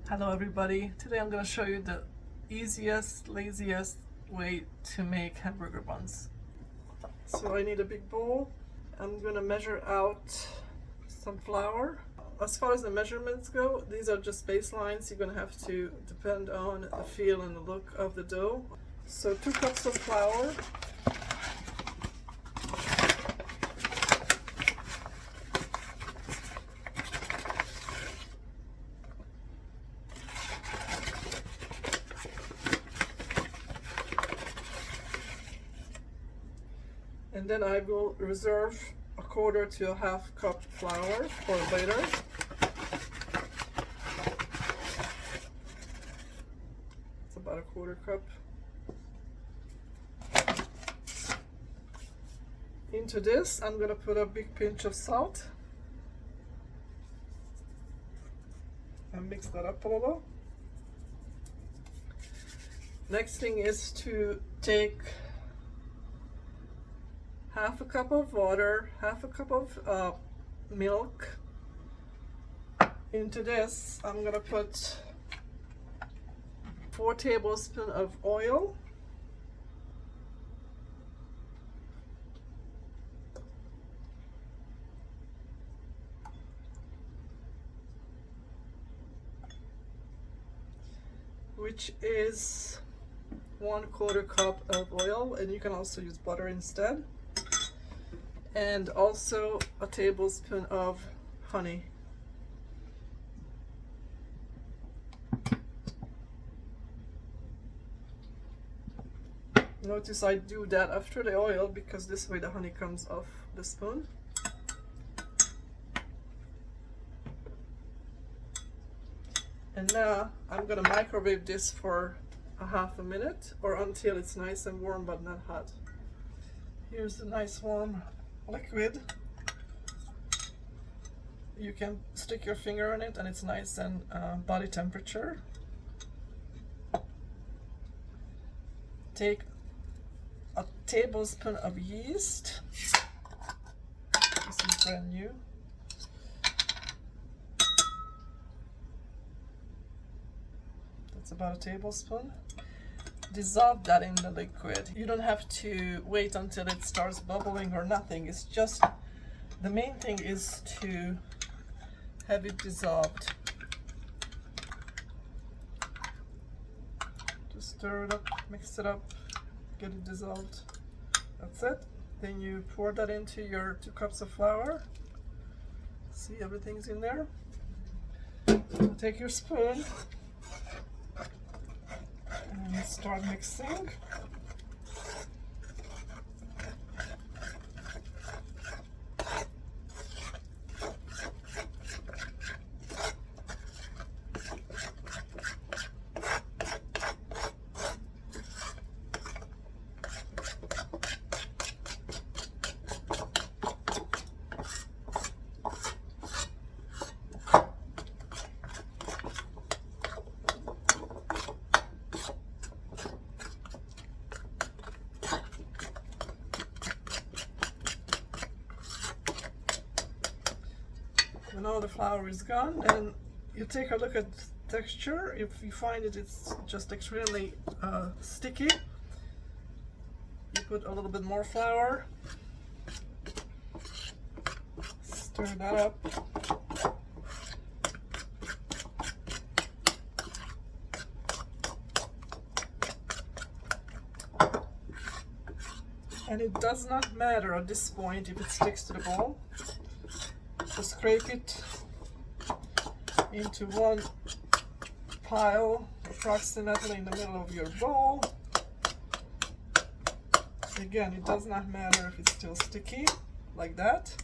Hello everybody, today I'm going to show you the easiest, laziest way to make hamburger buns. So I need a big bowl. I'm going to measure out some flour. As far as the measurements go, these are just baselines. You're going to have to depend on the feel and the look of the dough. So 2 cups of flour. And then I will reserve a 1/4 to a 1/2 cup flour for later. It's about a 1/4 cup. Into this, I'm going to put a big pinch of salt and mix that up a little. Next thing is to take 1/2 cup of water, 1/2 cup of milk. Into this, I'm gonna put 4 tablespoons of oil. Which is 1/4 cup of oil, and you can also use butter instead. And also a tablespoon of honey. Notice I do that after the oil because this way the honey comes off the spoon. And now I'm gonna microwave this for a 1/2 minute or until it's nice and warm but not hot. Here's the nice warm liquid. You can stick your finger in it and it's nice and body temperature. Take a tablespoon of yeast. This is brand new. That's about a tablespoon. Dissolve that in the liquid. You don't have to wait until it starts bubbling or nothing. It's just, the main thing is to have it dissolved. Just stir it up, mix it up, get it dissolved. That's it. Then you pour that into your 2 cups of flour. See, everything's in there. Take your spoon and start mixing. When all the flour is gone, then you take a look at the texture. If you find it's just extremely sticky, you put a little bit more flour, stir that up. And it does not matter at this point if it sticks to the bowl. Just scrape it into one pile approximately in the middle of your bowl. Again, it does not matter if it's still sticky, like that.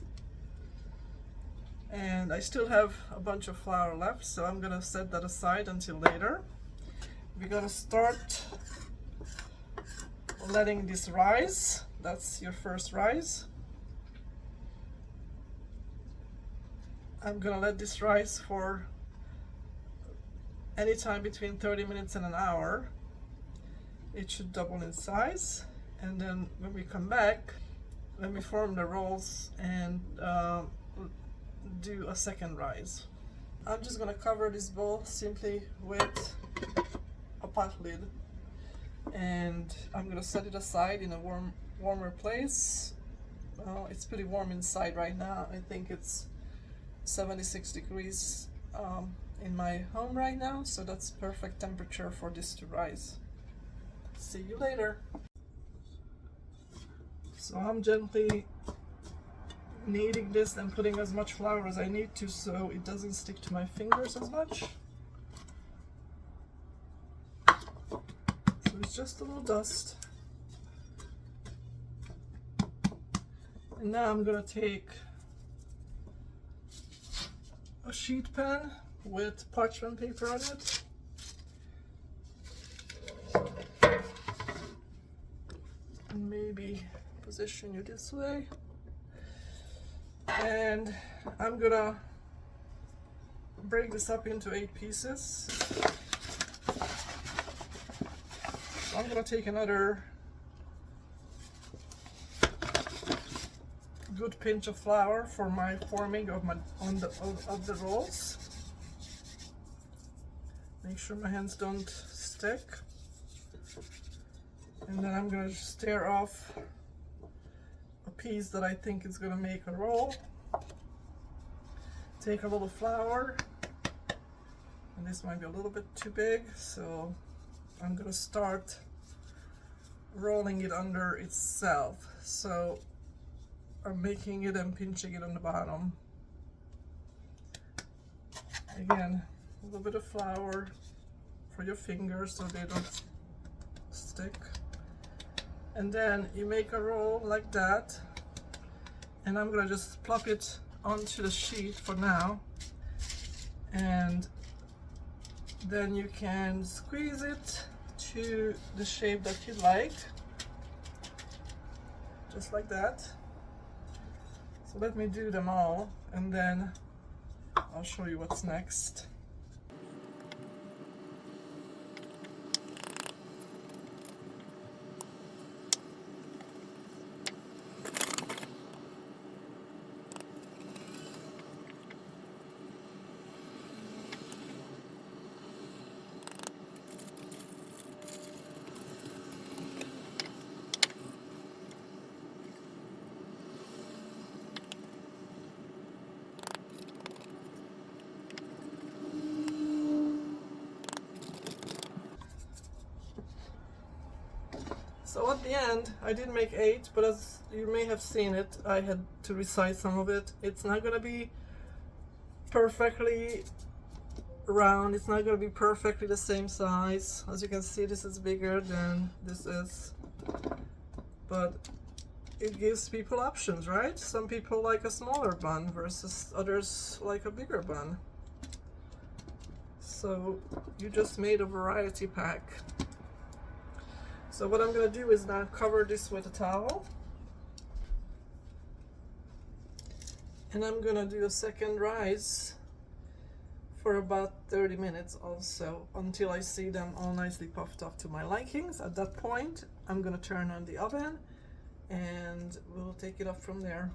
And I still have a bunch of flour left, so I'm gonna set that aside until later. We're gonna start letting this rise. That's your first rise. I'm gonna let this rise for any time between 30 minutes and an hour. It should double in size, and then when we come back, let me form the rolls and do a second rise. I'm just gonna cover this bowl simply with a pot lid, and I'm gonna set it aside in a warmer place. Well, it's pretty warm inside right now. I think it's 76 degrees in my home right now, so that's perfect temperature for this to rise. See you later. So I'm gently kneading this and putting as much flour as I need to so it doesn't stick to my fingers as much. So it's just a little dust. And now I'm gonna take a sheet pan with parchment paper on it. And maybe position you this way. And I'm gonna break this up into 8 pieces. So I'm gonna take another good pinch of flour for my forming of of the rolls. Make sure my hands don't stick. And then I'm gonna stir off a piece that I think is gonna make a roll. Take a little flour, and this might be a little bit too big, so I'm gonna start rolling it under itself. So I'm making it and pinching it on the bottom. Again, a little bit of flour for your fingers so they don't stick. And then you make a roll like that, and I'm gonna just plop it onto the sheet for now, and then you can squeeze it to the shape that you like, just like that. So let me do them all, and then I'll show you what's next. So at the end, I did make 8, but as you may have seen it, I had to resize some of it. It's not gonna be perfectly round, it's not gonna be perfectly the same size. As you can see, this is bigger than this is, but it gives people options, right? Some people like a smaller bun versus others like a bigger bun. So you just made a variety pack. So what I'm going to do is now cover this with a towel, and I'm going to do a second rise for about 30 minutes also, until I see them all nicely puffed up to my likings. At that point, I'm going to turn on the oven and we'll take it up from there.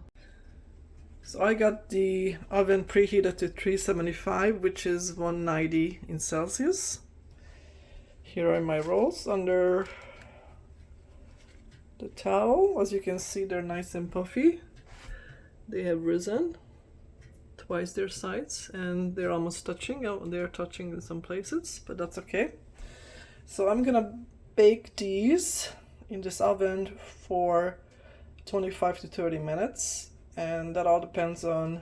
So I got the oven preheated to 375, which is 190 in Celsius. Here are my rolls under the towel. As you can see, they're nice and puffy. They have risen twice their sides, and they're almost touching. Oh, they're touching in some places, but that's okay. So I'm gonna bake these in this oven for 25 to 30 minutes, and that all depends on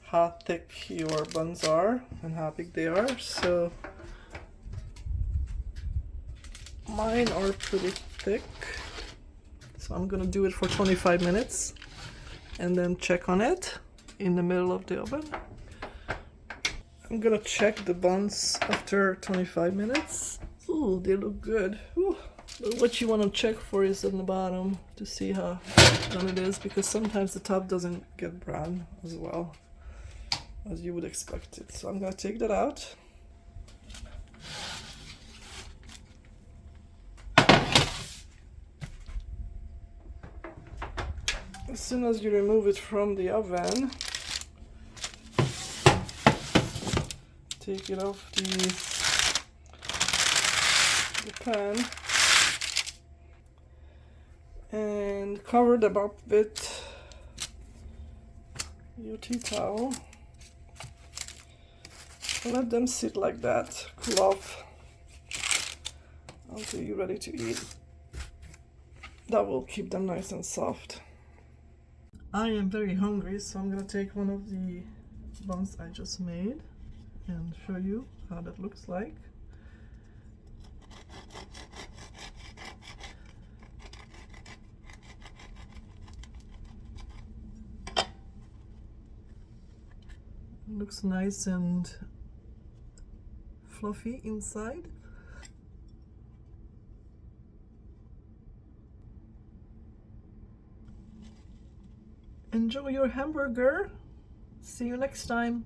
how thick your buns are and how big they are. So mine are pretty thick, so I'm gonna do it for 25 minutes and then check on it in the middle of the oven. I'm gonna check the buns after 25 minutes. Ooh, they look good. Ooh. But what you want to check for is on the bottom to see how done it is, because sometimes the top doesn't get brown as well as you would expect it. So I'm gonna take that out. As soon as you remove it from the oven, take it off the pan and cover them up with your tea towel. Let them sit like that, cool off until you're ready to eat. That will keep them nice and soft. I am very hungry, so I'm gonna take one of the buns I just made and show you how that looks like. Looks nice and fluffy inside. Enjoy your hamburger. See you next time.